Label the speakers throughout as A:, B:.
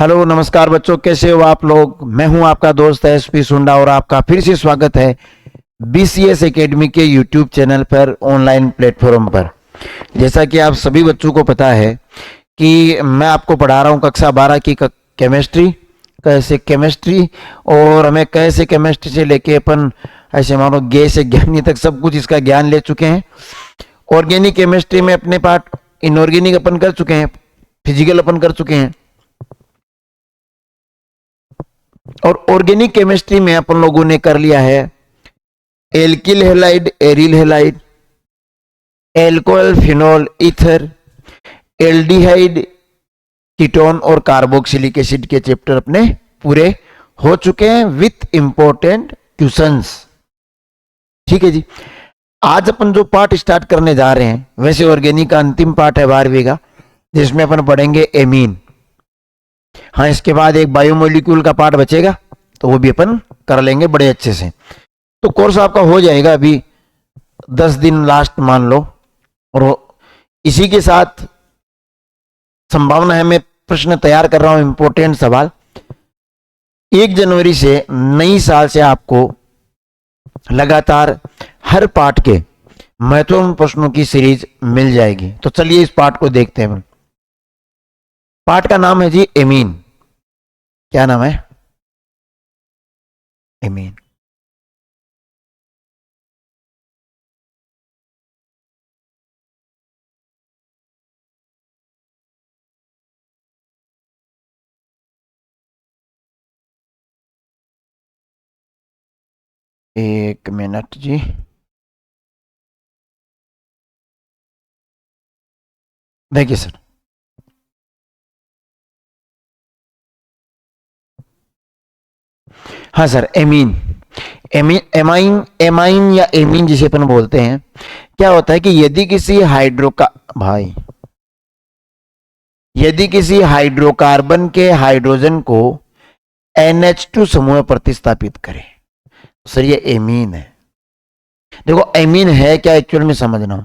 A: Hello नमस्कार बच्चों, कैसे हो आप लोग। मैं हूं आपका दोस्त एसपी सुंडा और आपका फिर से स्वागत है बीसीएस एकेडमी के यूट्यूब चैनल पर, ऑनलाइन प्लेटफॉर्म पर। जैसा कि आप सभी बच्चों को पता है कि मैं आपको पढ़ा रहा हूं कक्षा 12 की केमिस्ट्री, कैसे केमिस्ट्री, और हमें कैसे केमिस्ट्री से लेके अपन ऐसे मानो गैस ज्ञानी तक सब कुछ इसका ज्ञान ले चुके हैं। ऑर्गेनिक केमिस्ट्री में अपने पार्ट इनऑर्गेनिक अपन कर चुके हैं, फिजिकल अपन कर चुके हैं, और ऑर्गेनिक केमिस्ट्री में अपन लोगों ने कर लिया है alkyl halide, aryl halide, alcohol, phenol, ether, aldehyde, ketone और कार्बोक्सिलिक एसिड के चैप्टर अपने पूरे हो चुके हैं विथ इंपॉर्टेंट क्वेश्चंस। ठीक है जी। आज अपन जो पार्ट स्टार्ट करने जा रहे हैं, वैसे ऑर्गेनिक का अंतिम पार्ट है 12वीं का, जिसमें अपन पढ़ेंगे एमीन। हाँ, इसके बाद एक बायोमोलिक्यूल का पार्ट बचेगा, तो वो भी अपन कर लेंगे बड़े अच्छे से। तो कोर्स आपका हो जाएगा अभी 10 दिन लास्ट मान लो, और इसी के साथ संभावना है, मैं प्रश्न तैयार कर रहा हूं, इंपॉर्टेंट सवाल। 1 जनवरी से नई साल से आपको लगातार हर पार्ट के महत्वपूर्ण प्रश्नों की सीरीज मिल जाएगी। तो चलिए इस पार्ट को देखते हैं। पार्ट का नाम है जी एमीन। क्या नाम है? एमीन। एक मिनट जी। देखिए सर, हाँ sir, amine, amine, amine, amine या एमीन जिसे अपन बोलते हैं। क्या होता है कि यदि किसी हाइड्रोकार्बन के हाइड्रोजन को NH2 समूह में प्रतिस्थापित करें, सर ये एमीन है। देखो एमीन है क्या एक्चुअल में समझना हो,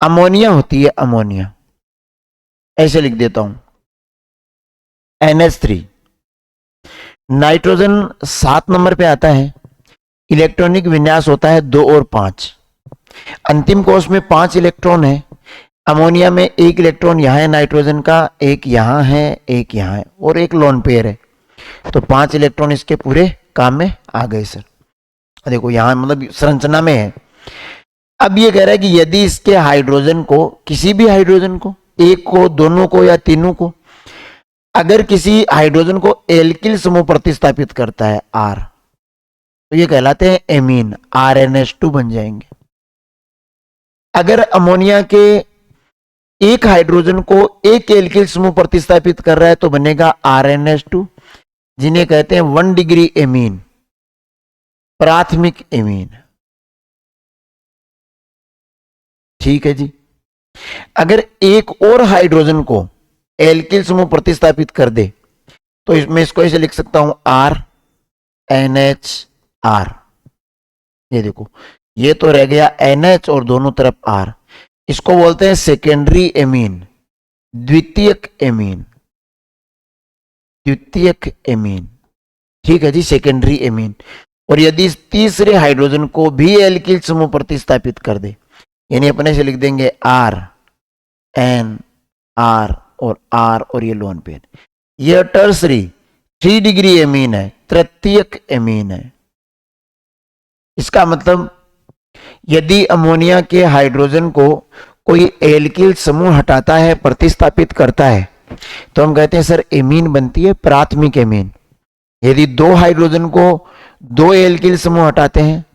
A: अमोनिया होती है, अमोनिया, ऐसे लिख देता हूं NH3। नाइट्रोजन 7 नंबर पे आता है, इलेक्ट्रॉनिक विन्यास होता है 2 और 5, अंतिम कोष में 5 इलेक्ट्रॉन है। अमोनिया में 1 इलेक्ट्रॉन यहां है नाइट्रोजन का, एक यहां है, एक यहां है, और एक लोन पेयर है। तो 5 इलेक्ट्रॉन इसके पूरे काम में आ गए सर। देखो यहां मतलब संरचना में है। अब ये कह रहा है कि यदि इसके हाइड्रोजन को, किसी भी हाइड्रोजन को, एक को, दोनों को या तीनों को, अगर किसी हाइड्रोजन को एल्किल समूह प्रतिस्थापित करता है R, तो ये कहलाते हैं एमीन, RNH2 बन जाएंगे। अगर अमोनिया के एक हाइड्रोजन को एक एल्किल समूह प्रतिस्थापित कर रहा है तो बनेगा RNH2, जिन्हें कहते हैं 1 डिग्री एमीन, प्राथमिक एमीन। ठीक है जी। अगर एक और हाइड्रोजन को एल्किल समूह प्रतिस्थापित कर दे तो इसमें इसको ऐसे लिख सकता हूं RNHR। ये देखो, ये तो रह गया NH और दोनों तरफ R। इसको बोलते हैं सेकेंडरी एमीन, द्वितीयक एमीन, द्वितीयक एमीन। ठीक है जी, सेकेंडरी एमीन। और यदि इस तीसरे हाइड्रोजन को भी एल्किल समूह प्रतिस्थापित कर दे, यानी अपने से लिख देंगे RNR और R और ये लोन पेयर, यह टर्सरी 3 डिग्री एमीन है, तृतीयक एमीन है। इसका मतलब यदि अमोनिया के हाइड्रोजन को कोई एल्किल समूह हटाता है, प्रतिस्थापित करता है, तो हम कहते हैं सर एमीन बनती है प्राथमिक एमीन। यदि 2 हाइड्रोजन को 2 एल्किल समूह हटाते हैं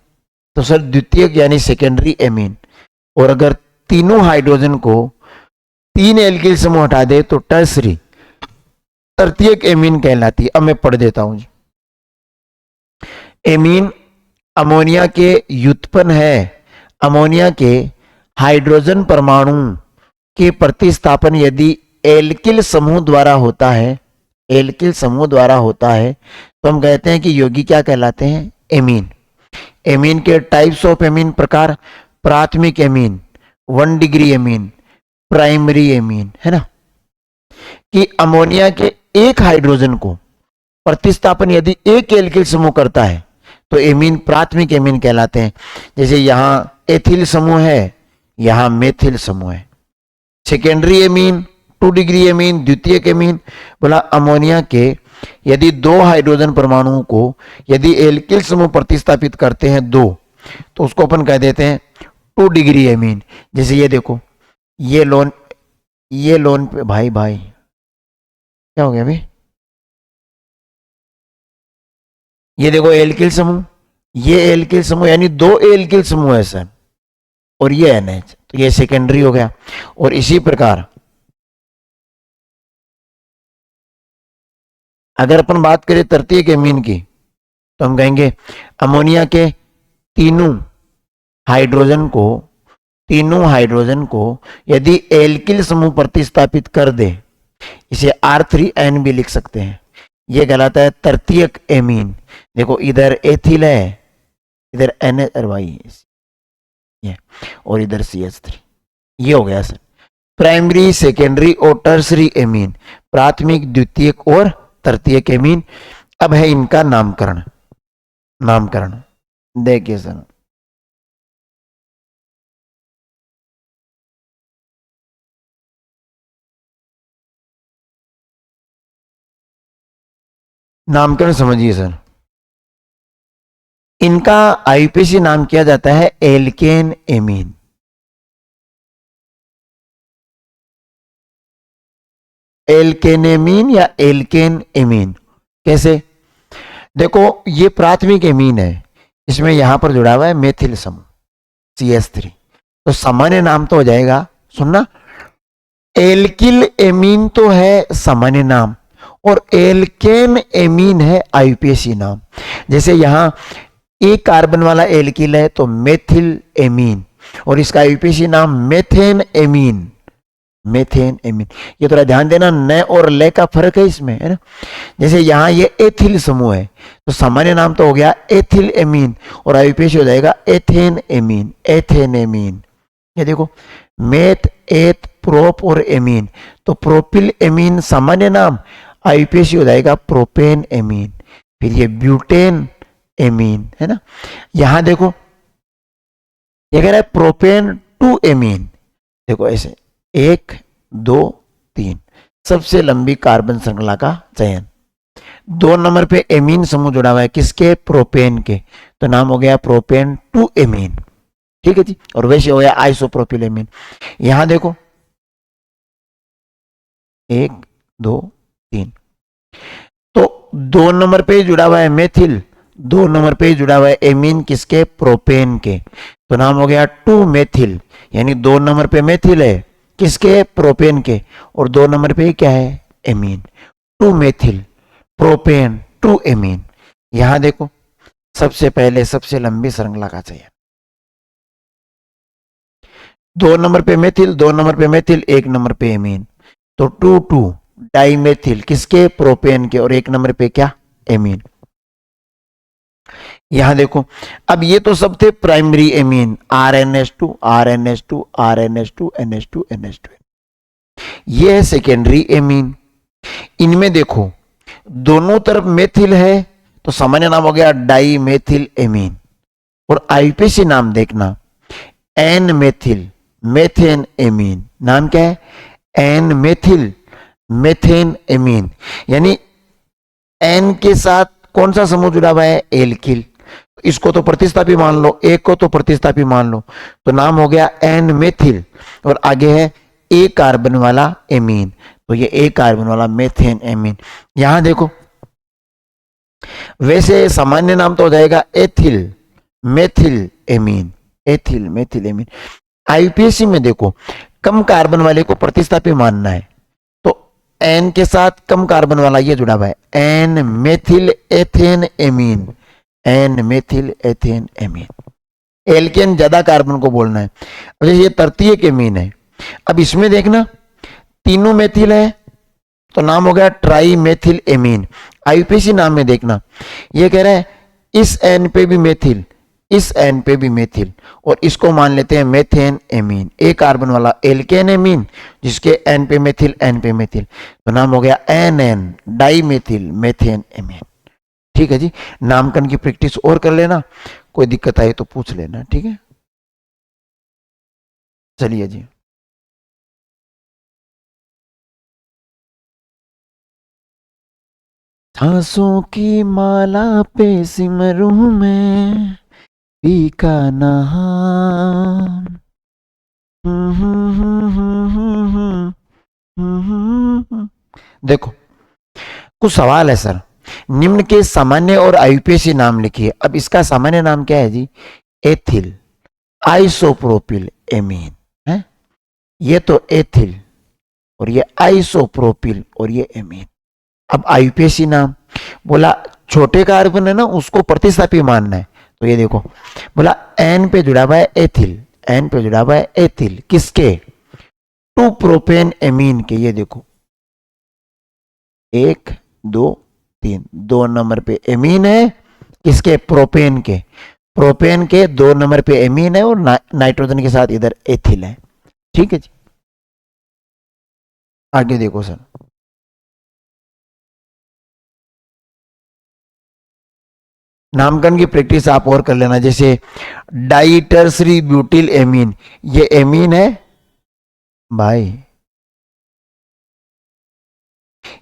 A: तो सर द्वितीयक यानी सेकेंडरी एमीन। और अगर तीनों हाइड्रोजन को 3 एल्किल समूह हटा दे तो टर्सरी, तृतीयक एमीन कहलाती है। अब मैं पढ़ देता हूं जी। एमीन अमोनिया के व्युत्पन्न है। अमोनिया के हाइड्रोजन परमाणु के प्रतिस्थापन यदि एल्किल समूह द्वारा होता है, एल्किल समूह द्वारा होता है, तो हम कहते हैं कि यौगिक क्या कहलाते हैं? एमीन। एमीन के टाइप्स ऑफ एमीन प्रकार, प्राथमिक amine, 1 degree amine, primary amine, है ना। कि अमोनिया के एक हाइड्रोजन को प्रतिस्थापन यदि एक एल्किल समूह करता है तो एमीन प्राथमिक एमीन कहलाते हैं। जैसे यहां एथिल समूह है, यहां मेथिल समूह है। सेकेंडरी एमीन, 2 डिग्री एमीन, द्वितीयक एमीन, बोला अमोनिया के यदि 2 हाइड्रोजन परमाणुओं को यदि एल्किल समूह प्रतिस्थापित करते हैं 2, तो उसको अपन कह देते हैं 2 डिग्री एमीन। जैसे ये देखो, ये लोन पे भाई क्या हो गया अभी, ये देखो एल्किल समूह, ये एल्किल समूह यानी 2 एल्किल समूह है सर, और ये NH, तो ये सेकेंडरी हो गया। और इसी प्रकार अगर अपन बात करें तृतीयक एमीन की, तो हम कहेंगे अमोनिया के तीनों हाइड्रोजन को यदि एल्किल समूह प्रतिस्थापित कर दे, इसे R3N भी लिख सकते हैं, ये कहलाता है तृतीयक एमीन। देखो इधर एथिल है, इधर NH ये, और इधर CH3, ये हो गया सर प्राइमरी, सेकेंडरी और टर्सरी एमीन, प्राथमिक, द्वितीयक और तृतीयक एमीन। अब है इनका नामकरण। देखिए सर, नामकरण समझिए सर, इनका IUPAC नाम किया जाता है एल्केन एमीन। एल्केनेमीन या एल्केन एमीन कैसे? देखो ये प्राथमिक एमीन है, इसमें यहां पर जुड़ा हुआ है मेथिल समूह CH3, तो सामान्य नाम तो हो जाएगा, सुनना, एल्किल एमीन तो है सामान्य नाम और एल्केन एमीन है IUPAC नाम। जैसे यहां एक कार्बन वाला एल्किल है तो मेथिल एमीन, और इसका IUPAC नाम मेथेन एमीन। ये थोड़ा ध्यान देना, न और ले का फर्क है इसमें, है ना। जैसे यहां ये एथिल समूह है तो सामान्य नाम तो हो गया एथिल एमीन, और IUPAC हो जाएगा एथेन एमीन। ये देखो मेथ, एथ, प्रोप और एमीन, तो प्रोपिल एमीन सामान्य नाम, IUPAC हो जाएगा प्रोपेन एमीन। फिर ये ब्यूटेन एमीन, है ना। यहां देखो ये कह रहा है प्रोपेन 2 एमीन, देखो ऐसे 1, 2, 3, सबसे लंबी कार्बन श्रृंखला का चयन। 2 नंबर पे एमीन समूह जुड़ा हुआ है, किसके? प्रोपेन के, तो नाम हो गया प्रोपेन 2 एमीन, ठीक है जी। और वैसे हो गया आइसोप्रोपिल एमीन। यहां देखो 1, 2, 3, तो 2 नंबर पे जुड़ा हुआ है मेथिल, 2 नंबर पे जुड़ा हुआ है एमीन, किसके? प्रोपेन के, तो नाम हो गया 2 मेथिल, यानी 2 नंबर पे मेथिल है, किसके? प्रोपेन के, और 2 नंबर पे क्या है? Amine, 2 methyl propane 2 amine. यहां देखो सबसे पहले सबसे लंबी श्रृंखला का चयन, 2 नंबर पे मेथिल, 2 नंबर पे मेथिल, 1 नंबर पे एमीन, तो 2 डाइमेथिल, किसके? प्रोपेन के, और 1 नंबर पे क्या? एमीन। यहां देखो अब ये तो सब थे primary amine, RNH2 RNH2 RNH2 NH2 NH2। ये है सेकेंडरी एमीन। इनमें देखो दोनों तरफ मेथिल है तो सामान्य नाम हो गया डाई मेथिल एमीन, और IUPAC नाम देखना एन मेथिल मेथेन एमीन। नाम क्या है? एन मेथिल मेथेन एमीन, यानी एन के साथ कौन सा समूह जुड़ा हुआ है? एल्किल, इसको तो प्रतिस्थापी मान लो, एक को तो प्रतिस्थापी मान लो, तो नाम हो गया एन मेथिल, और आगे है ए कार्बन वाला एमीन, तो ये ए कार्बन वाला मेथेन एमीन। यहां देखो वैसे सामान्य नाम तो हो जाएगा ethyl methyl amine, ethyl methyl amine. IUPAC में देखो कम कार्बन वाले को प्रतिस्थापी मानना है, तो एन के साथ कम कार्बन वाला ये जुड़ा हुआ है, N methyl ethane amine, N methyl ethane amine. Alkane ज्यादा कार्बन को बोलना है। अब ये तृतीयक एमीन है, अब इसमें देखना तीनों मेथिल है तो नाम हो गया ट्राई मेथिल एमीन। IUPAC नाम में देखना ये कह रहा है इस एन पे भी मेथिल, इस एन पे भी मेथिल, और इसको मान लेते हैं मेथेन एमीन, एक कार्बन वाला एल्केन एमीन जिसके एन पे मेथिल, एन पे मेथिल, तो नाम हो गया N N di methyl methane amine. ठीक है जी, नामकरण की प्रैक्टिस और कर लेना, कोई दिक्कत आई तो पूछ लेना, ठीक है। चलिए जी, सांसों की माला पे सिमरूं मैं पी का नाम। देखो कुछ सवाल है सर, निम्न के सामान्य और आयुपेशी नाम लिखिए। अब इसका सामान्य नाम क्या है जी? एथिल आइसोप्रोपिल एमीन है, ये तो एथिल और ये आइसोप्रोपिल और ये एमीन। अब आयुपेशी नाम बोला, छोटे कार्बन है ना उसको प्रतिस्थापी मानना है, तो ये देखो बोला एन पे जुड़ा हुआ है एथिल, एन पे जुड़ा हुआ है एथिल किसके? 2 प्रोपेन एमीन के। ये देखो 1 2 3, 2 नंबर पे एमीन है किसके? प्रोपेन के। प्रोपेन के 2 नंबर पे एमीन है और नाइट्रोजन के साथ इधर एथिल है। ठीक है जी, आगे देखो सर, नामकरण की प्रैक्टिस आप और कर लेना। जैसे डाइटरसरी ब्यूटिल एमीन, ये एमीन है भाई,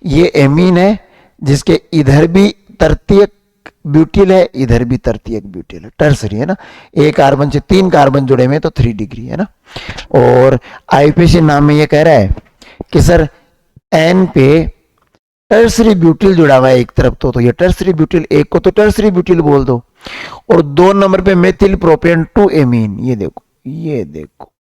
A: ये एमीन है जिसके इधर भी तृतीयक ब्यूटिल है, इधर भी तृतीयक ब्यूटिल है, टर्सरी है ना, एक कार्बन से 3 कार्बन जुड़े हुए तो 3 डिग्री है ना। और आईपीसी नाम में ये कह रहा है कि सर एन पे टर्सरी ब्यूटिल जुड़ा हुआ है एक तरफ, तो ये टर्सरी ब्यूटिल, एक को तो टर्सरी ब्यूटिल बोल दो, और 2 नंबर पे मेथिल प्रोपेन 2 एमीन। ये देखो, ये देखो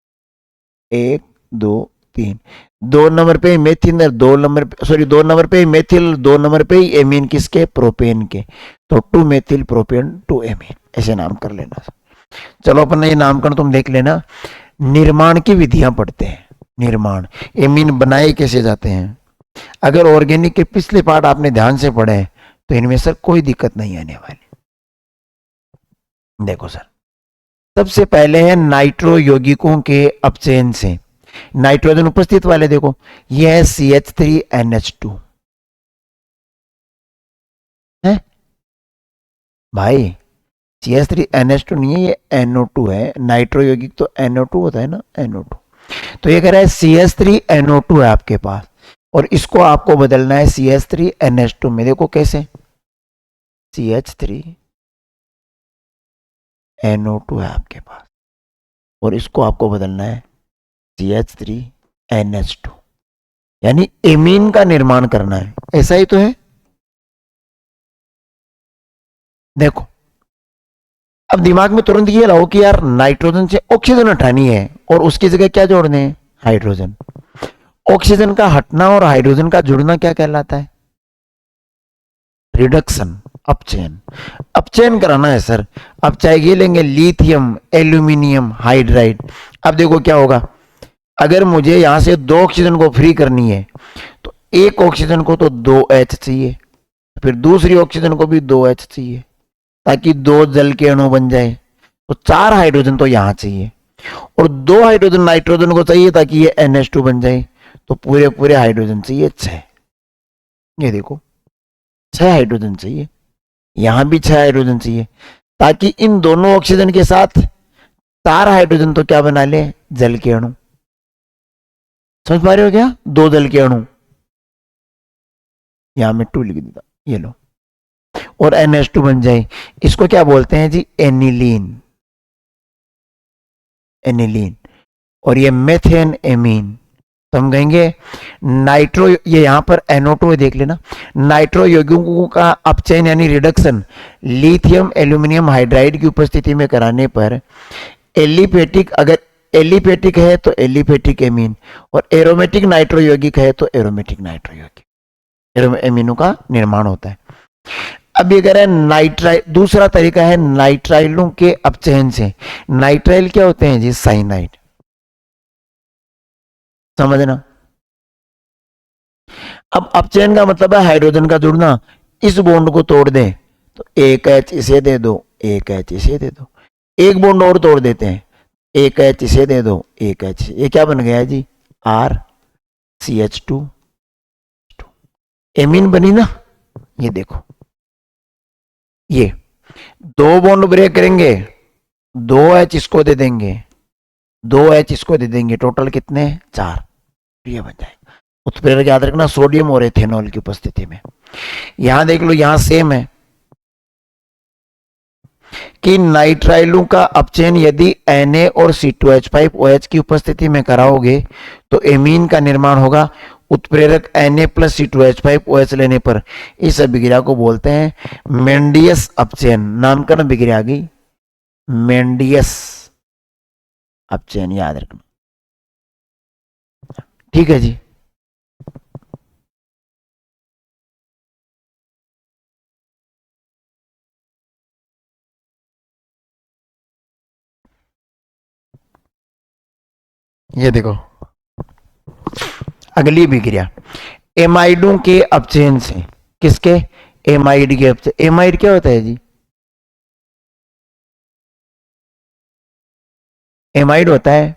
A: 1 2 3, 2 नंबर पे मेथिल, 2 नंबर सॉरी 2 नंबर पे मेथिल, 2 नंबर पे एमीन किसके? प्रोपेन के, तो 2 मेथिल प्रोपेन 2 एमीन, ऐसे नाम कर लेना। चलो अपन ये नामकरण तुम देख लेना। निर्माण की विधियां पढ़ते हैं, निर्माण एमीन बनाए कैसे जाते हैं। अगर ऑर्गेनिक के पिछले पार्ट आपने ध्यान से पढ़े तो इनमें सर कोई दिक्कत नहीं आने वाली। देखो सर, सबसे पहले है नाइट्रो यौगिकों के अपचयन से नाइट्रोजन उपस्थित वाले, देखो ये है CH3NH2 है भाई, CH3NH2 नहीं है, ये NO2 है। नाइट्रो यौगिक तो NO2 होता है ना, NO2। तो ये कह रहा है CH3NO2 है आपके पास, और इसको आपको बदलना है CH3NH2 में। देखो कैसे, CH3NO2 है आपके पास और इसको आपको बदलना है CH3NH2, यानी एमीन का निर्माण करना है, ऐसा ही तो है। देखो अब दिमाग में तुरंत ये लाओ कि यार नाइट्रोजन से ऑक्सीजन हटानी है और उसकी जगह क्या जोड़ने हैं? हाइड्रोजन। ऑक्सीजन का हटना और हाइड्रोजन का जुड़ना क्या कहलाता है? रिडक्शन, अपचयन। अपचयन कराना है सर। अब चाहे ये लेंगे लिथियम एल्यूमिनियम हाइड्राइड। अब देखो क्या होगा, अगर मुझे यहां से 2 ऑक्सीजन को फ्री करनी है तो एक ऑक्सीजन को तो 2H चाहिए, फिर दूसरी ऑक्सीजन को भी 2H चाहिए ताकि 2 जल के अणु बन जाए, तो 4 हाइड्रोजन तो यहां चाहिए, और 2 हाइड्रोजन नाइट्रोजन को चाहिए ताकि ये NH2 बन जाए, तो पूरे पूरे हाइड्रोजन चाहिए 6। ये देखो 6 हाइड्रोजन चाहिए, यहां भी 6 हाइड्रोजन चाहिए, ताकि इन दोनों ऑक्सीजन के साथ 4 हाइड्रोजन तो क्या बना ले? जल के अणु। समझ पा रहे हो क्या? 2 जल के अणु, यहां में 2 लिख देता, ये लो, और NH2 बन जाए। इसको क्या बोलते हैं जी? Aniline, aniline. और ये मेथेन एमीन, तो हम कहेंगे नाइट्रो, ये यहां पर NO2 देख लेना, नाइट्रो यौगिकों का अपचयन यानी रिडक्शन लिथियम एल्यूमिनियम हाइड्राइड की उपस्थिति में कराने पर एलिफेटिक, अगर एलिफेटिक है तो एलिफेटिक एमीन, और एरोमेटिक नाइट्रो यौगिक है तो एरोमेटिक नाइट्रो यौगिक, एमीनों का निर्माण होता है। अब ये कह रहा है नाइट्राइल, दूसरा तरीका है नाइट्राइलों के अपचयन से। नाइट्राइल क्या होते हैं जी? साइनाइड, समझना। अब अपचयन का मतलब है हाइड्रोजन का जुड़ना, इस बॉन्ड को तोड़ दें तो 1H इसे दे दो, 1H इसे दे दो, एक बॉन्ड और तोड़ देते हैं, एक एच इसे दे दो, एक एच, ये क्या बन गया ji, R C H two, amine बनी ना। ये देखो, ये दो बॉन्ड ब्रेक करेंगे, दो एच इसको दे देंगे, दो एच इसको दे देंगे, टोटल कितने, 4, ये बन जाएगा। उत्प्रेरक याद रखना सोडियम और एथेनॉल की उपस्थिति में। यहां देख लो, यहां सेम है कि नाइट्राइलों का अपचयन यदि Na और C2H5OH की उपस्थिति में कराओगे तो एमीन का निर्माण होगा। उत्प्रेरक Na प्लस C2H5OH लेने पर इस अभिक्रिया को बोलते हैं मेंडियस अपचयन। नामकरण अभिक्रिया आ गई मेंडियस अपचयन, याद रखना, ठीक है जी। ये देखो अगली अभिक्रिया एमाइडों के अपचयन से, किसके, एमाइड के अपचयन। एमाइड क्या होता है जी, एमाइड होता है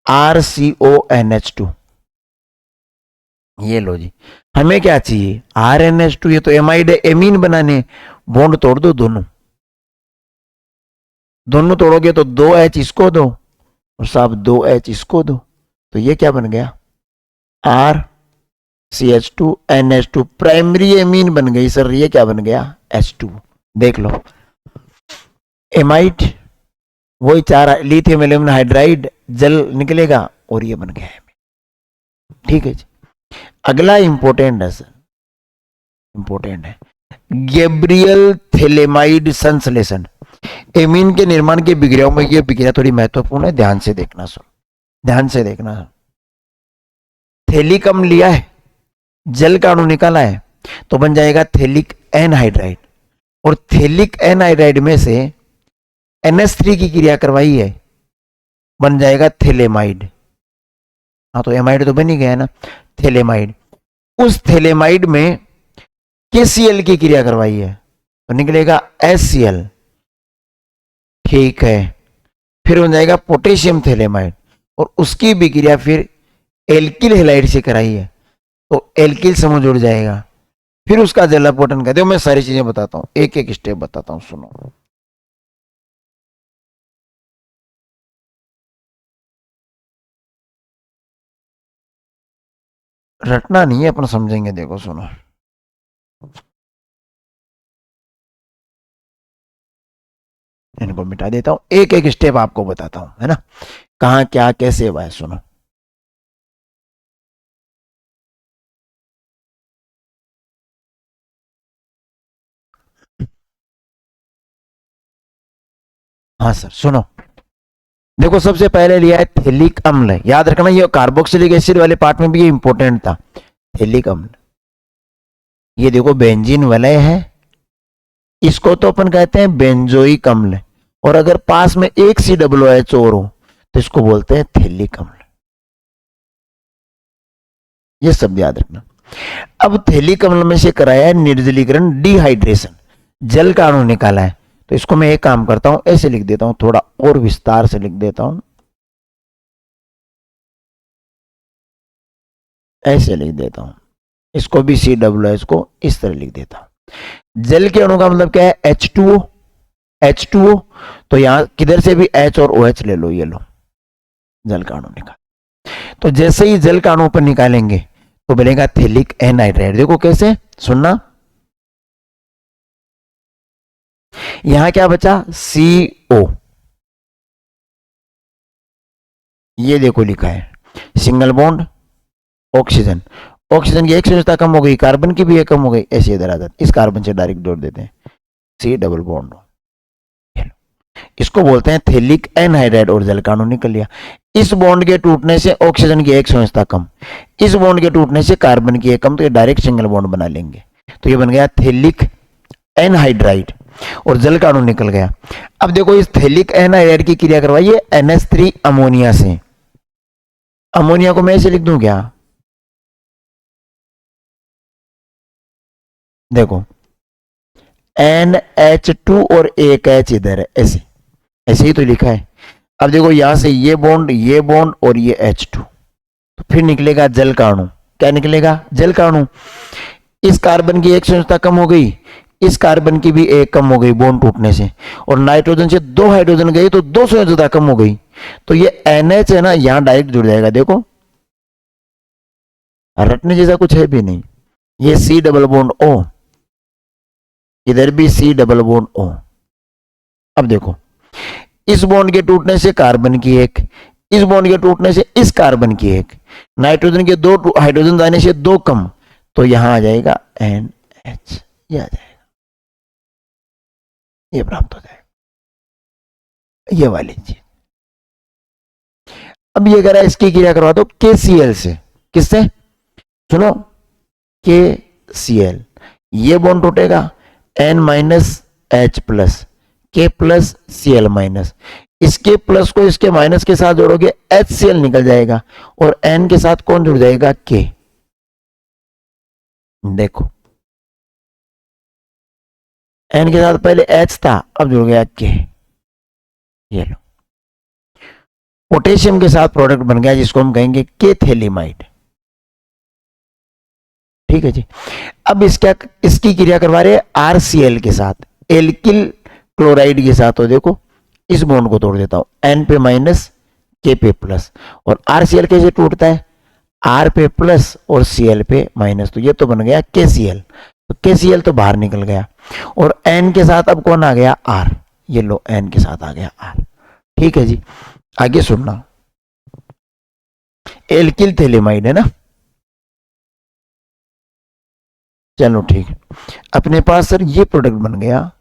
A: RCONH2। ये लो जी, हमें क्या चाहिए, RNH2, ये तो एमाइड है, एमीन बनाने, बॉन्ड तोड़ दो दोनों, दोनों तोड़ोगे तो 2H इसको दो और साहब 2H इसको दो, तो ये क्या बन गया, RCH2NH2, प्राइमरी एमीन बन गई सर, ये क्या बन गया, H2। देख लो एमाइड, वही 4 लिथियम एल्यूमिनियम हाइड्राइड जल निकलेगा और ये बन गया है, ठीक है जी। अगला इंपॉर्टेंट है सर, इंपॉर्टेंट है गैब्रियल थैलेमाइड संश्लेषण। एमीन के निर्माण की विक्रियाओं में ये विक्रिया थोड़ी महत्वपूर्ण है, ध्यान से देखना सर, ध्यान से देखना। थैलिक अम्ल लिया है, जल का अणु निकाला है, तो बन जाएगा थैलिक एनहाइड्राइड, और थैलिक एनहाइड्राइड में से NH3 की क्रिया करवाई है, बन जाएगा थैलेमाइड। हाँ तो एमाइड तो बन ही गया ना, थैलेमाइड। उस थैलेमाइड में KCl की क्रिया करवाई है तो निकलेगा HCl, ठीक है। फिर बन जाएगा पोटेशियम थैलेमाइड, और उसकी भी क्रिया फिर एल्किल हेलाइड से कराई है तो एल्किल समूह जुड़ जाएगा, फिर उसका जल अपवर्तन कहते हो। मैं सारी चीजें बताता हूं, एक एक स्टेप बताता हूं, सुनो। रटना नहीं है, अपन समझेंगे, देखो सुनो। इनको मिटा देता हूं, एक एक स्टेप आपको बताता हूं, है ना, कहां क्या कैसे हुआ है, सुनो। हाँ सर सुनो, देखो सबसे पहले लिया है थैलिक अम्ल, याद रखना ये कार्बोक्सिलिक एसिड वाले पार्ट में भी ये इंपॉर्टेंट था, थैलिक अम्ल। ये देखो बेंजीन वलय है, इसको तो अपन कहते हैं बेंजोइक अम्ल, और अगर पास में एक COOH और हो तो इसको बोलते हैं थैलिक अम्ल। ये सब याद रखना। अब थैलिक अम्ल में से कराया है निर्जलीकरण, डिहाइड्रेशन, जल का अणु निकाला है, तो इसको मैं एक काम करता हूं, ऐसे लिख देता हूं, थोड़ा और विस्तार से लिख देता हूं, ऐसे लिख देता हूं, इसको भी COOH को इस तरह लिख देता हूं। जल के अणु का मतलब क्या है, H2O, H2O, तो यहां किधर से भी H और OH ले लो, ये लो जल का अणु निकाल। तो जैसे ही जल का अणु पर निकालेंगे तो बनेगा थैलिक एनहाइड्राइड। देखो कैसे, सुनना, यहां क्या बचा, CO, ये देखो लिखा है सिंगल बॉन्ड ऑक्सीजन, ऑक्सीजन की एक संयोजकता कम हो गई, कार्बन की भी एक कम हो गई, ऐसे इधर आ जाती, इस कार्बन से डायरेक्ट जोड़ देते हैं, C डबल बॉन्ड, इसको बोलते हैं थैलिक एनहाइड्राइड, और जल का अणु निकल लिया। इस बॉन्ड के टूटने से ऑक्सीजन की एक संयोजकता कम, इस बॉन्ड के टूटने से कार्बन की एक कम, तो ये डायरेक्ट सिंगल बॉन्ड बना लेंगे, तो ये बन गया थैलिक एनहाइड्राइड, और जल का अणु निकल गया। अब देखो इस थैलिक एनहाइड्राइड की क्रिया करवाइए NH3 अमोनिया से, अमोनिया को मैं ऐसे लिख दूं क्या, देखो NH2 और एक H इधर है, ऐसे ऐसे ही तो लिखा है। अब देखो यहां से ये बॉन्ड और ये H2, तो फिर निकलेगा जल का अणु। क्या निकलेगा? जल का अणु। इस कार्बन की एक संयोजकता कम हो गई, इस कार्बन की भी एक कम हो गई बॉन्ड टूटने से, और नाइट्रोजन से 2 हाइड्रोजन गए तो 2 संयोजकता कम हो गई। तो ये NH है ना, यहां डायरेक्ट जुड़ जाएगा। देखो रटने जैसा कुछ है भी नहीं। ये C डबल बॉन्ड O, इधर भी C डबल बॉन्ड O। अब देखो इस बॉन्ड के टूटने से कार्बन की एक, इस बॉन्ड के टूटने से इस कार्बन की एक, नाइट्रोजन के 2 हाइड्रोजन जाने से 2 कम, तो यहां आ जाएगा NH, ये आ जाएगा, ये प्राप्त हो जाएगा, ये वाली चीज। अब ये करा, इसकी क्रिया करवा दो KCl से। किससे? सुनो, KCl, ये बॉन्ड टूटेगा N minus H plus, K plus Cl minus, इसके प्लस को इसके माइनस के साथ जोड़ोगे HCl निकल जाएगा, और N के साथ कौन जुड़ जाएगा? K। देखो N के साथ पहले H था, अब जुड़ गया K। ये लो, पोटेशियम के साथ प्रोडक्ट बन गया जिसको हम कहेंगे केथेलिमाइड। ठीक है जी। अब इसकी क्रिया करवा रहे RCl के साथ, एल्किल क्लोराइड के साथ। तो देखो इस बॉन्ड को तोड़ देता हूं, N पे माइनस K पे प्लस, और RCl कैसे टूटता है? R पे प्लस और Cl पे माइनस, तो ये तो बन गया KCl। तो KCl तो बाहर निकल गया, और N के साथ अब कौन आ गया? R। ये लो N के साथ आ गया R। ठीक है जी, आगे सुनना। एल्किल थैलेमाइड है ना, चलो ठीक है। अपने पास सर ये प्रोडक्ट बन गया,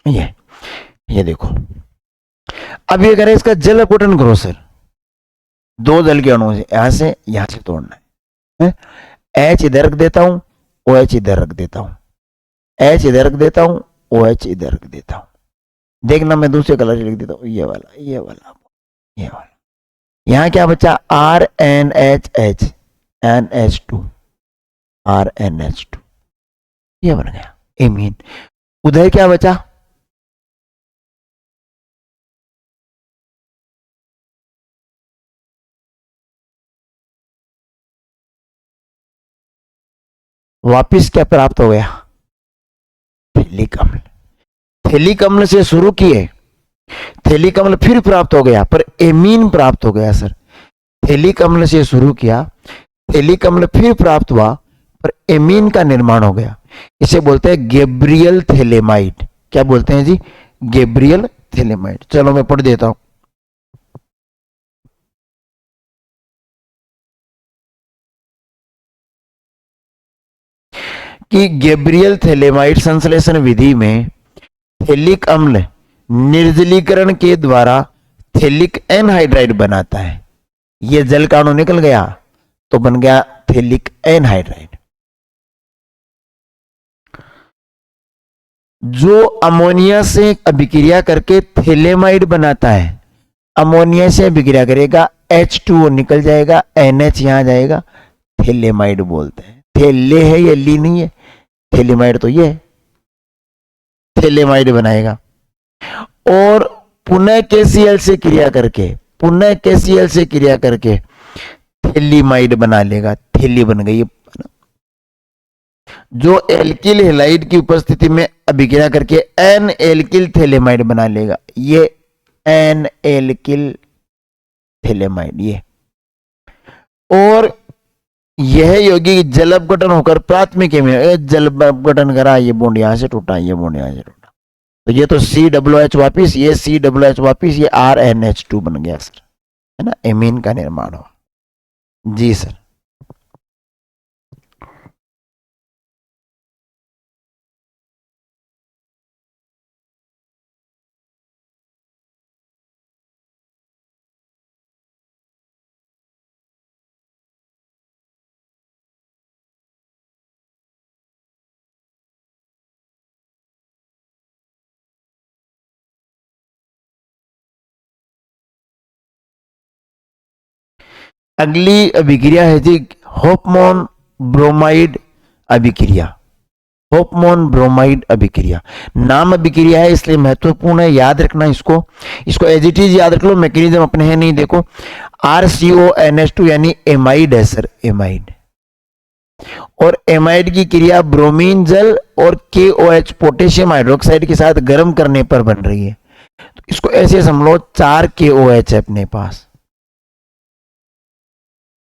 A: ये देखो। अब ये करें, इसका जल अपघटन करो सर, 2 जल के अणुओं से, यहां से तोड़ना है। H इधर रख देता हूं, OH इधर रख देता हूं, H इधर रख देता हूं, OH इधर रख देता हूं। देखना मैं दूसरे कलर से लिख देता हूं, ये वाला, ये वाला, ये वाला। यहां क्या बचा? RNHH, NH2, RNH2, ये बन गया एमीन। उधर क्या बचा? वापिस क्या प्राप्त हो गया? थैलिक अम्ल। थैलिक अम्ल से शुरू किए, थैलिक अम्ल फिर प्राप्त हो गया, पर एमीन प्राप्त हो गया सर। थैलिक अम्ल से शुरू किया, थैलिक अम्ल फिर प्राप्त हुआ, पर एमीन का निर्माण हो गया। इसे बोलते हैं गैब्रियल थैलेमाइड। क्या बोलते हैं जी? Gabriel phthalimide. चलो मैं पढ़ देता हूं। कि गैब्रियल थैलेमाइड संश्लेषण विधि में थैलिक अम्ल निर्जलीकरण के द्वारा थैलिक एनहाइड्राइड बनाता है। यह जल का अणु निकल गया तो बन गया थैलिक एनहाइड्राइड, जो अमोनिया से अभिक्रिया करके थैलेमाइड बनाता है। अमोनिया से अभिक्रिया करेगा, H2O निकल जाएगा, NH यहां जाएगा, थैलेमाइड बोलते हैं। थैले है, ये ली नहीं है, थैलेमाइड तो ये थैलेमाइड बनाएगा। और पुनः KCl से क्रिया करके, पुनः KCl से क्रिया करके थैलीमाइड बना लेगा। थैली बन गई, जो एल्किल हैलाइड की उपस्थिति में अभिक्रिया करके एन एल्किल थैलेमाइड बना लेगा। ये एन एल्किल थैलेमाइड, ये। और यह यौगिक जल अपघटन होकर प्राथमिक में जल अपघटन करा, ये बॉन्ड यहां से टूटा, ये बॉन्ड यहां से टूटा, तो ये तो COOH वापिस, ये COOH वापिस, ये RNH2 बन गया सर, है ना, एमीन का निर्माण हुआ। जी सर। अगली अभिक्रिया है जी होफमैन ब्रोमाइड अभिक्रिया, होपमोन ब्रोमाइड अभिक्रिया। नाम अभिक्रिया है इसलिए महत्वपूर्ण है, याद रखना इसको, इसको एज इट इज याद रख लो, मैकेनिज्म अपने है नहीं। देखो RCONH2 यानी एमाइड है सर, एमाइड, और एमाइड की क्रिया ब्रोमीन जल और KOH पोटेशियम हाइड्रोक्साइड के साथ गर्म करने पर बन रही है। तो इसको ऐसे समझ लो, 4 KOH है अपने पास,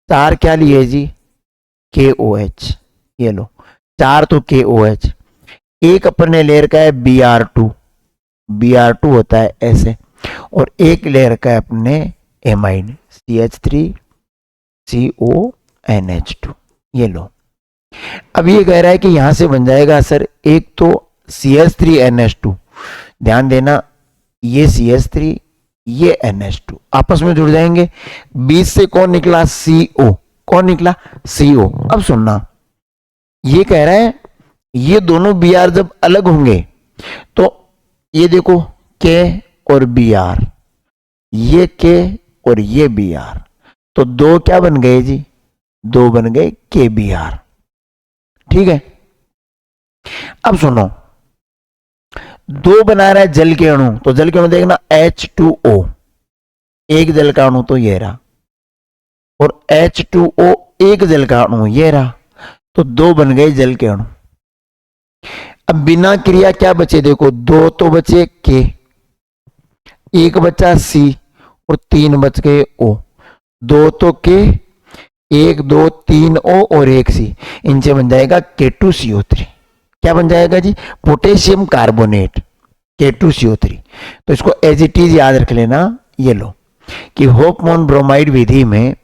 A: 4 क्या लिए जी, KOH, ये लो 4 तो KOH, एक अपने लेयर का है Br2, Br2 होता है ऐसे, और एक लेयर का है अपने एमाइड CH3CONH2, ये लो। अब ये कह रहा है कि यहां से बन जाएगा सर एक तो CH3NH2, ध्यान देना ये CH3 ये NH2 आपस में जुड़ जाएंगे, बीच से कौन निकला, CO, कौन निकला, CO। अब सुनना, ये कह रहा है ये दोनों Br जब अलग होंगे तो ये देखो K और Br, ये K और ये Br, तो दो क्या बन गए जी, दो बन गए KBr, ठीक है। अब सुनो, दो बना रहा है जल के अणु, तो जल के अणु देखना H2O, एक जल का अणु तो ये रहा, और H2O एक जल का अणु ये रहा, तो दो बन गए जल के अणु। अब बिना क्रिया क्या बचे, देखो दो तो बचे K, एक बचा C और तीन बच गए O, दो तो K, एक दो तीन O और एक C, इनसे बन जाएगा K2CO3। क्या बन जाएगा जी, पोटेशियम कार्बोनेट, K2CO3। तो इसको एज इट इज याद रख लेना, ये लो कि होपमोन ब्रोमाइड विधि में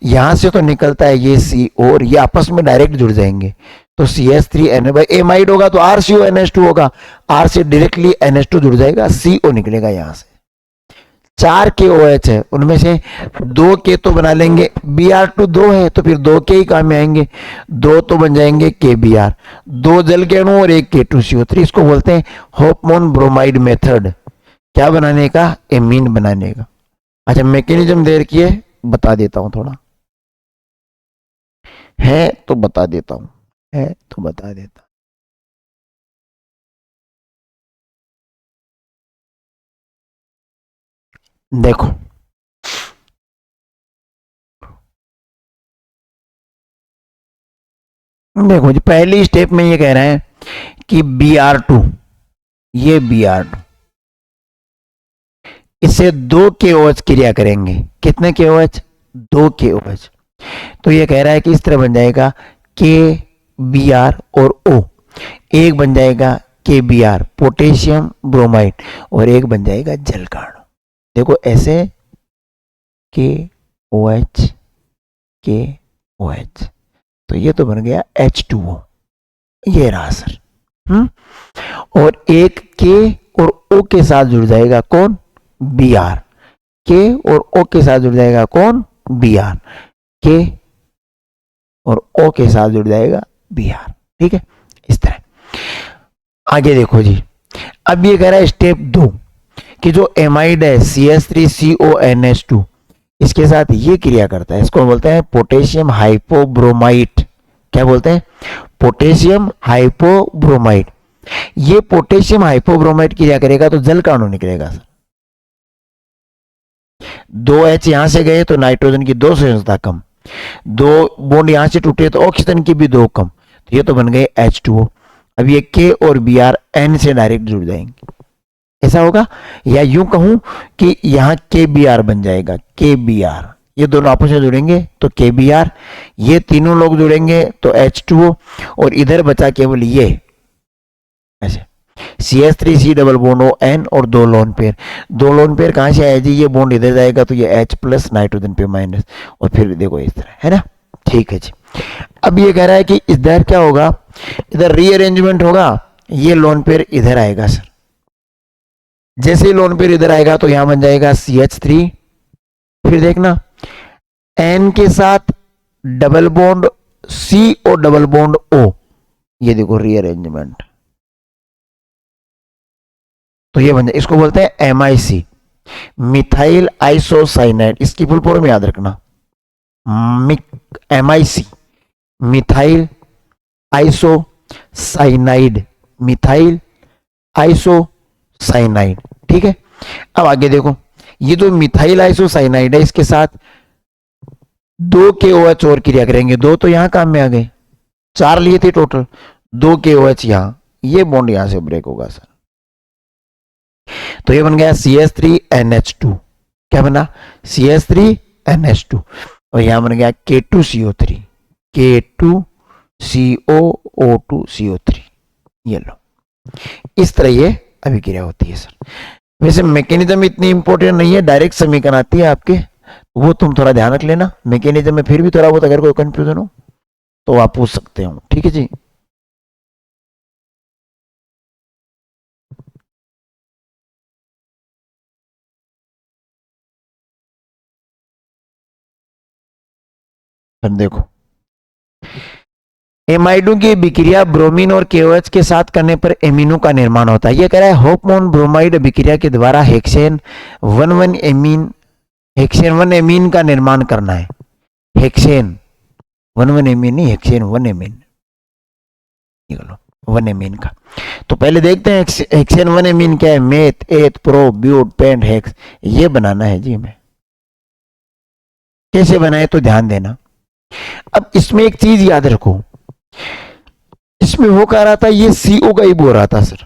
A: यहां से तो निकलता है ये CO और ये आपस में डायरेक्ट जुड़ जाएंगे, तो CH3N एमाइड होगा तो RCONH2 होगा, R से डायरेक्टली NH2 जुड़ जाएगा, CO निकलेगा यहां से। 4 KOH है, उनमें से 2 K तो बना लेंगे, Br2 2 है तो फिर 2 K ही काम में आएंगे, 2 तो बन जाएंगे KBr, 2 जल के अणु और एक K2CO3। इसको बोलते हैं होपमोन ब्रोमाइड मेथड, क्या बनाने का, एमीन बनाने का। अच्छा मैकेनिज्म देर की है, बता देता हूं, थोड़ा है तो बता देता हूं, है तो बता देता। देखो देखो जी, पहली स्टेप में ये कह रहे हैं कि Br2, ये Br2 इससे 2 KOH क्रिया करेंगे, कितने KOH, 2 KOH। तो ये कह रहा है कि इस तरह बन जाएगा KBr और O, एक बन जाएगा KBr पोटेशियम ब्रोमाइड और एक बन जाएगा जल का अणु। देखो ऐसे KOH KOH, तो ये तो बन गया H2O, ये रहा सर। और एक K और O के साथ जुड़ जाएगा कौन, Br, K और O के साथ जुड़ जाएगा कौन, Br, K और O के साथ जुड़ जाएगा Br, ठीक है। इस तरह आगे देखो जी, अब ये कह रहा है स्टेप 2 कि जो एमाइड है CH3CONH2 इसके साथ ये क्रिया करता है, इसको बोलते हैं पोटेशियम हाइपोब्रोमाइड। क्या बोलते हैं, पोटेशियम हाइपोब्रोमाइड। ये पोटेशियम हाइपोब्रोमाइड क्रिया करेगा तो जल का अणु निकलेगा सर, 2 H यहां से गए तो नाइट्रोजन की 2 संयोजकता कम, 2 बॉन्ड यहां से टूटे तो ऑक्सीजन की भी 2 कम, तो ये तो बन गए H2O। अब ये K और Br N से डायरेक्ट जुड़ जाएंगे, ऐसा होगा। या यूं कहूं कि यहां KBr बन जाएगा, KBr, ये दोनों आपस में जुड़ेंगे तो KBr, ये तीनों लोग जुड़ेंगे तो H2O, और इधर बचा केवल ये ऐसे CH3C डबल बॉन्ड ON और 2 लोन पेयर। 2 लोन पेयर कहां से आया जी, ये बॉन्ड इधर जाएगा तो ये H प्लस नाइट्रोजन पे माइनस, और फिर देखो इस तरह, है ना, ठीक है जी। अब ये कह रहा है कि इधर क्या होगा, इधर रीअरेंजमेंट होगा, ये लोन पेयर इधर आएगा सर, जैसे ही लोन पेयर इधर आएगा तो यहां बन जाएगा CH3, फिर देखना N के साथ डबल बॉन्ड C और डबल बॉन्ड O, ये देखो रीअरेंजमेंट, तो ये बन जाए, इसको बोलते हैं MIC, मिथाइल आइसोसाइनाइड, इसकी फुल फॉर्म याद रखना, MIC methyl isocyanide, methyl isocyanide. ठीक है, अब आगे देखो, ये जो मिथाइल आइसोसाइनाइड है इसके साथ 2 KOH और क्रिया करेंगे। 2 तो यहां काम में आ गए, 4 लिए थे टोटल, 2 KOH यहां, ये बॉन्ड यहां से ब्रेक होगा सर। तो ये बन गया CH3NH2। क्या बना? CH3NH2। और यहां बन गया K2CO3, K2COO2CO3। ये लो, इस तरह ये अभिक्रिया होती है सर। वैसे मैकेनिज्म इतनी इंपॉर्टेंट नहीं है, डायरेक्ट समीकरण आती है आपके, वो तुम थोड़ा ध्यान रख लेना। मैकेनिज्म में फिर भी थोड़ा बहुत अगर कोई कंफ्यूजन हो तो आप पूछ सकते हो। ठीक है जी। देखो, एमाइडों की विक्रिया ब्रोमीन और KOH के साथ करने पर एमीनों का निर्माण होता है। ये कह रहा है होपमोन ब्रोमाइड विक्रिया के द्वारा हेक्सेन 1,1 एमीन का निर्माण करना है। हेक्सेन 1,1 एमीन नहीं, हेक्सेन 1 एमीन, 1 एमीन का। तो पहले देखते हैं हेक्सेन 1 एमीन क्या है। मेथ, एथ, प्रो, ब्यूट, पेंट, हेक्स, ये बनाना है जी हमें। कैसे बनाए तो ध्यान देना। अब इसमें एक चीज याद रखो, इसमें वो कह रहा था ये CO का ही बोल रहा था सर,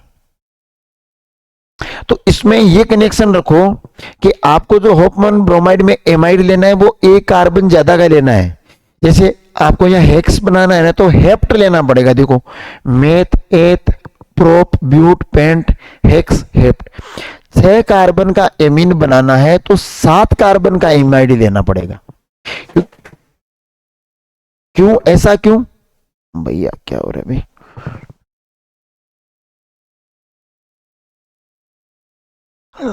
A: तो इसमें ये कनेक्शन रखो कि आपको जो होपमन ब्रोमाइड में एमाइड लेना है वो एक कार्बन ज्यादा का लेना है। जैसे आपको यहाँ हेक्स बनाना है ना, तो हेप्ट लेना पड़ेगा। देखो, meth, eth, prop, but, pent, hex, hept, 6 carbon का एमीन बनाना है तो 7 कार्बन का एमाइड लेना पड़ेगा। क्यों, ऐसा क्यों भैया? क्या हो रहा है भाई?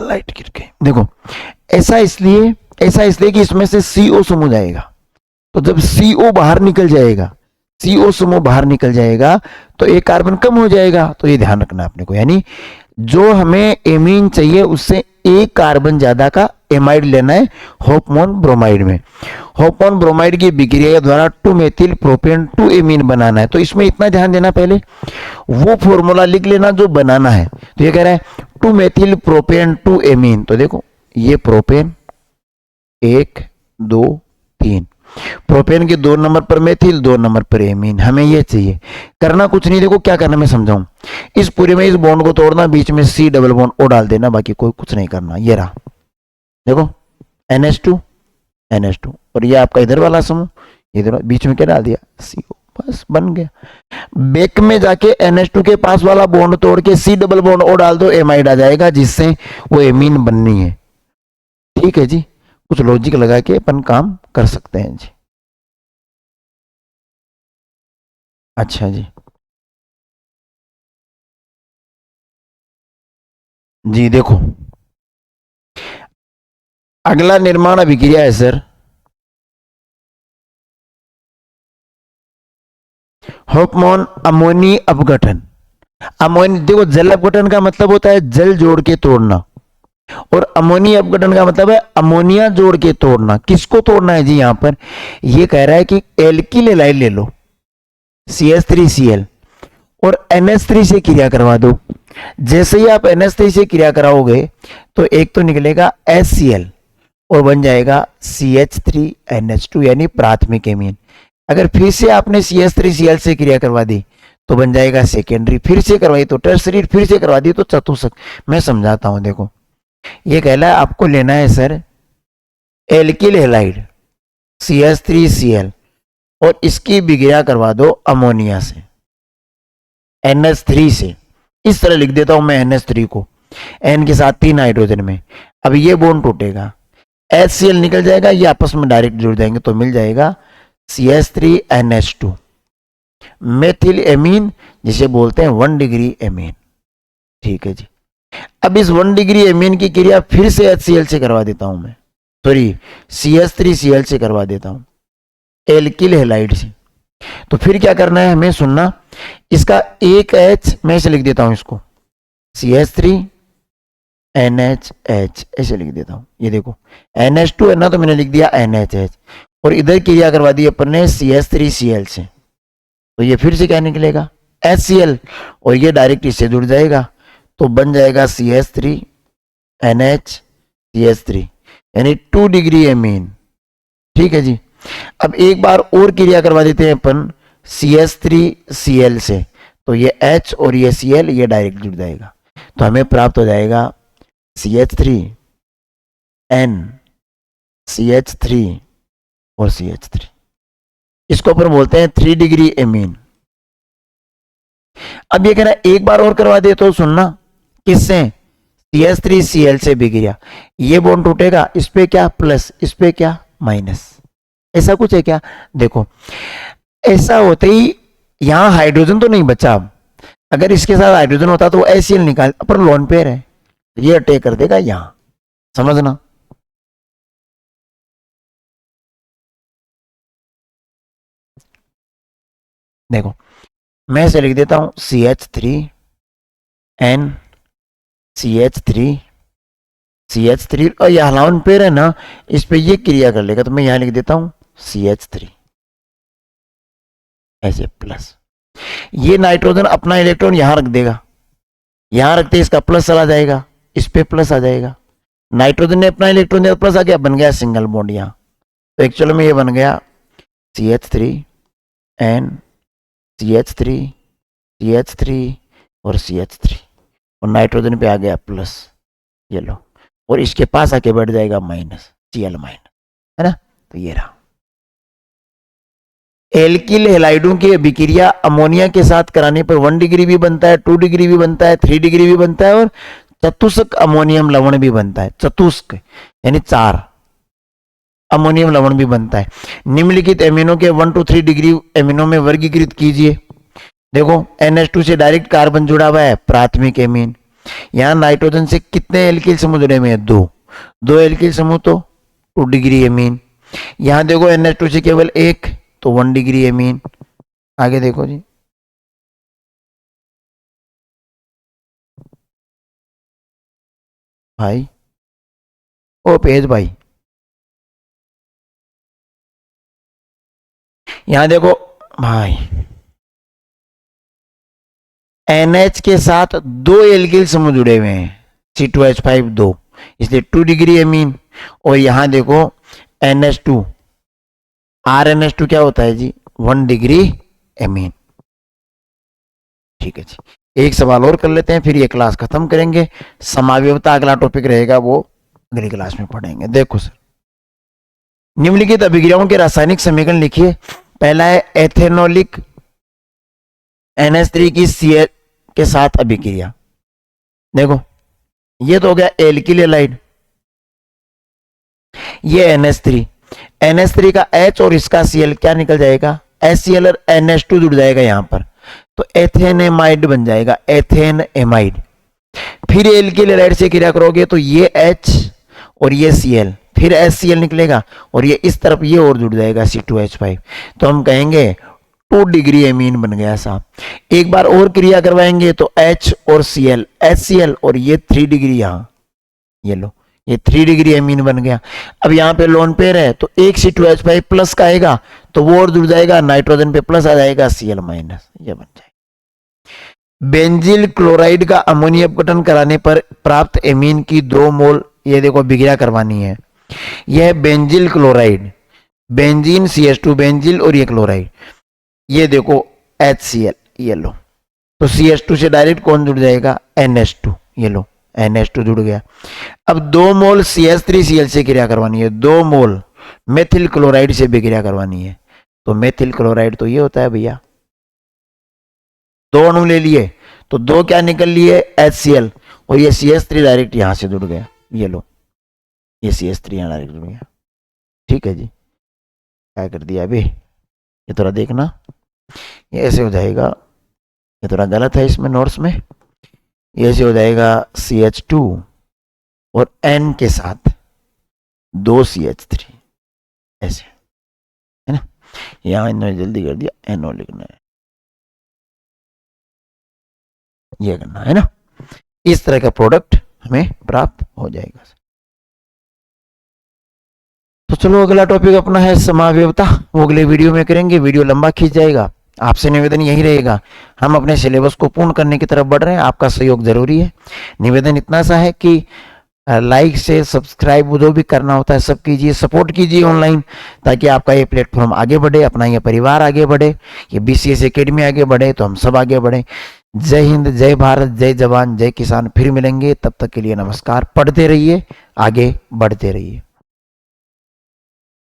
A: लाइट गिर गई। देखो, ऐसा इसलिए कि इसमें से CO समूह जाएगा, तो जब CO बाहर निकल जाएगा, CO समूह बाहर निकल जाएगा तो एक कार्बन कम हो जाएगा। तो ये ध्यान रखना अपने को, यानी जो हमें एमीन चाहिए उससे एक कार्बन ज्यादा का एमाइड लेना है होपमोन ब्रोमाइड में। होपमोन ब्रोमाइड की विक्रिया के द्वारा 2 मेथिल प्रोपेन 2 एमीन बनाना है। तो इसमें इतना ध्यान देना, पहले वो फॉर्मूला लिख लेना जो बनाना है। तो ये कह रहा है 2 मेथिल प्रोपेन 2 एमीन। तो देखो, ये प्रोपेन 1 2 3, प्रोपेन के 2 नंबर पर मेथिल, 2 नंबर पर एमीन, हमें ये चाहिए। करना कुछ नहीं, देखो क्या करना मैं समझाऊं। इस पूरे में इस बॉन्ड को तोड़ना, बीच में C डबल बॉन्ड O डाल देना, बाकी कोई कुछ नहीं करना। ये रहा, देखो NH2 NH2, और ये आपका इधर वाला समूह, इधर बीच में क्या डाल दिया CO, बस बन गया। बैक में जाके NH2 के पास वाला बॉन्ड तोड़ के C डबल बॉन्ड O डाल दो, एमाइड आ जाएगा जिससे वो एमीन बननी है। ठीक है जी, कुछ लॉजिक लगा के अपन काम कर सकते हैं जी। अच्छा जी, जी देखो, अगला निर्माण अभिक्रिया है सर होपमोन अमोनी अपघटन। अमोनी, देखो जल अपघटन का मतलब होता है जल जोड़ के तोड़ना, और अमोनी अपघटन का मतलब है अमोनिया जोड़ के तोड़ना। किसको तोड़ना है जी? यहां पर ये कह रहा है कि एल्किल हैलाइड ले लो CH3Cl और NH3 से क्रिया करवा दो। जैसे ही आप NH3 से क्रिया कराओगे तो एक तो निकलेगा HCl और बन जाएगा CH3NH2 यानी प्राथमिक एमीन। अगर फिर से आपने CH3Cl से क्रिया करवा दी तो बन जाएगा सेकेंडरी, फिर से करवाई तो टर्सरी, फिर से करवा दी तो चतुर्थक। मैं समझाता हूं, देखो ये कहला है आपको लेना है सर एल्किल हैलाइड CH3Cl और इसकी विक्रिया करवा दो अमोनिया से NH3 से। इस तरह लिख देता हूं मैं NH3 को, N के साथ 3 हाइड्रोजन में। अब ये बॉन्ड टूटेगा, HCl निकल जाएगा, ये आपस में डायरेक्ट जुड़ जाएंगे तो मिल जाएगा CH3NH2 मेथिल एमीन, जिसे बोलते हैं 1 डिग्री एमीन। ठीक है जी, अब इस 1 डिग्री एमीन की क्रिया फिर से HCl से करवा देता हूं मैं, सॉरी CH3Cl से करवा देता हूं एल्किल हैलाइड से। तो फिर क्या करना है हमें, सुनना, इसका एक H मैं इसे लिख देता हूं, इसको CH3NHH ऐसे लिख देता हूं। ये देखो NH2 है ना, तो मैंने लिख दिया NHH, और इधर क्रिया करवा दी अपन ने CH3Cl से। तो ये फिर से क्या निकलेगा HCl, और ये डायरेक्ट इससे जुड़ जाएगा, तो बन जाएगा CH3 NH CH3, यानी 2 डिग्री एमीन। ठीक है जी। अब एक बार और क्रिया करवा देते हैं अपन CH3Cl से, तो ये H और ये Cl ये डायरेक्ट जुड़ जाएगा, तो हमें प्राप्त हो जाएगा CH3N CH3 और CH3। इसको अपन बोलते हैं 3 डिग्री एमीन। अब ये कहना एक बार और करवा दे तो सुनना, किससे CH3Cl से भी क्रिया, ये बॉन्ड टूटेगा, इस पे क्या प्लस, इस पे क्या माइनस, ऐसा कुछ है क्या? देखो ऐसा होते ही यहां हाइड्रोजन तो नहीं बचा, अगर इसके साथ हाइड्रोजन होता तो वो HCl निकाल, पर लोन पेयर है, ये अटैक कर देगा यहां, समझना। देखो मैं इसे लिख देता हूं CH3N CH3 और यह लोन पेयर है ना, इस पे ये क्रिया कर लेगा, तो मैं यहां लिख देता हूं CH3 ऐसे प्लस, ये नाइट्रोजन अपना इलेक्ट्रॉन यहां रख देगा, यहां रखते इसका प्लस चला जाएगा, इस पे प्लस आ जाएगा, नाइट्रोजन ने अपना इलेक्ट्रॉन दिया प्लस आ गया, बन गया सिंगल बॉन्ड यहां, तो एक्चुअल में ये बन गया CH3N CH3 और CH3, और नाइट्रोजन पे आ गया प्लस, ये लो, और इसके पास आके बैठ जाएगा माइनस, Cl माइनस, है ना। तो ये रहा। एल्किल हैलाइडों की अभिक्रिया अमोनिया के साथ कराने पर 1 डिग्री भी बनता है, 2 डिग्री भी बनता है, 3 डिग्री भी बनता है, और चतुष्क अमोनियम लवण भी बनता है, चतुष्क यानी 4 अमोनियम लवण भी बनता है। निम्नलिखित एमिनो के 1 to 3 डिग्री एमिनो में वर्गीकृत कीजिए। देखो NH2 से डायरेक्ट कार्बन जुड़ा हुआ है, प्राथमिक एमीन। यहां नाइट्रोजन से कितने एल्किल समूह जुड़े हुए हैं? 2 एल्किल समूह, तो 2 डिग्री एमीन। यहां देखो NH2 से केवल 1, तो 1 डिग्री एमीन। आगे देखो जी, भाई ओ पेज भाई, यहां देखो भाई, NH के साथ 2 एल्किल समूह जुड़े हुए हैं, C2H5 2, इसलिए 2 डिग्री एमीन। और यहां देखो NH2 RNH2 क्या होता है जी? 1 डिग्री एमीन। ठीक है जी, एक सवाल और कर लेते हैं, फिर ये क्लास खत्म करेंगे। समावयवता अगला टॉपिक रहेगा, वो अगली क्लास में पढ़ेंगे। देखो सर, निम्नलिखित अभिक्रियाओं के रासायनिक समीकरण लिखिए। पहला है एथेनोलिक NH3 की Cl के साथ अभिक्रिया। देखो ये तो हो गया एल्किल हैलाइड, ये NH3 का H और इसका Cl क्या निकल जाएगा? HCl और NH2 जुड़ जाएगा यहां पर, तो एथेनेमाइड बन जाएगा, एथेनएमाइड। फिर एल्किल हैलाइड से क्रिया करोगे तो ये H और ये Cl, फिर HCl निकलेगा, और ये इस तरफ ये और जुड़ जाएगा C2H5, तो हम कहेंगे 2 डिग्री एमीन बन गया साहब। एक बार और क्रिया करवाएंगे तो H और Cl, HCl, और ये 3 डिग्री, यहां ये लो, ये 3 डिग्री एमीन बन गया। अब यहां पे लोन पेयर है, तो एक C2H5 प्लस का आएगा, तो वो और जुड़ जाएगा, नाइट्रोजन पे प्लस आ जाएगा, Cl माइनस, ये बन जाएगा। बेंजील क्लोराइड का अमोनिया अपघटन कराने पर प्राप्त एमीन की 2 मोल, ये देखो अभिक्रिया करवानी है। यह बेंजील क्लोराइड, बेंजीन CH2 बेंजील, और ये क्लोराइड, ये देखो HCl, ये लो, तो CH2 से डायरेक्ट कौन जुड़ जाएगा? NH2, ये लो NH2 जुड़ गया। अब 2 मोल CH3Cl से क्रिया करवानी है, 2 मोल मेथिल क्लोराइड से भी क्रिया करवानी है। तो मेथिल क्लोराइड तो ये होता है भैया, 2 अणु ले लिए, तो 2 क्या निकल लिए? HCl, और ये CH3 डायरेक्ट यहां से जुड़ गया, ये लो, ये CH3 यहां डायरेक्ट जुड़ गया। ठीक है जी, क्या कर दिया अभी, ये थोड़ा देखना, ये ऐसे हो जाएगा, ये थोड़ा गलत है इसमें नोट्स में, ये ऐसे हो जाएगा CH2 और N के साथ 2 CH3, ऐसे, है ना। यहां इन्होंने जल्दी कर दिया, NO लिखना है, ये करना है ना। इस तरह का प्रोडक्ट हमें प्राप्त हो जाएगा। तो चलो अगला टॉपिक अपना है समावयवता, वो अगले वीडियो में करेंगे, वीडियो लंबा खींच जाएगा। आपसे निवेदन यही रहेगा, हम अपने सिलेबस को पूर्ण करने की तरफ बढ़ रहे हैं, आपका सहयोग जरूरी है। निवेदन इतना सा है कि लाइक से सब्सक्राइब जो भी करना होता है सब कीजिए, सपोर्ट कीजिए ऑनलाइन, ताकि आपका ये प्लेटफॉर्म आगे बढ़े, अपना ये परिवार आगे बढ़े, ये BCS एकेडमी आगे बढ़े, तो हम सब आगे बढ़े। जय हिंद, जय भारत, जय जवान, जय किसान। फिर मिलेंगे, तब तक के लिए नमस्कार। पढ़ते रहिए, आगे बढ़ते रहिए।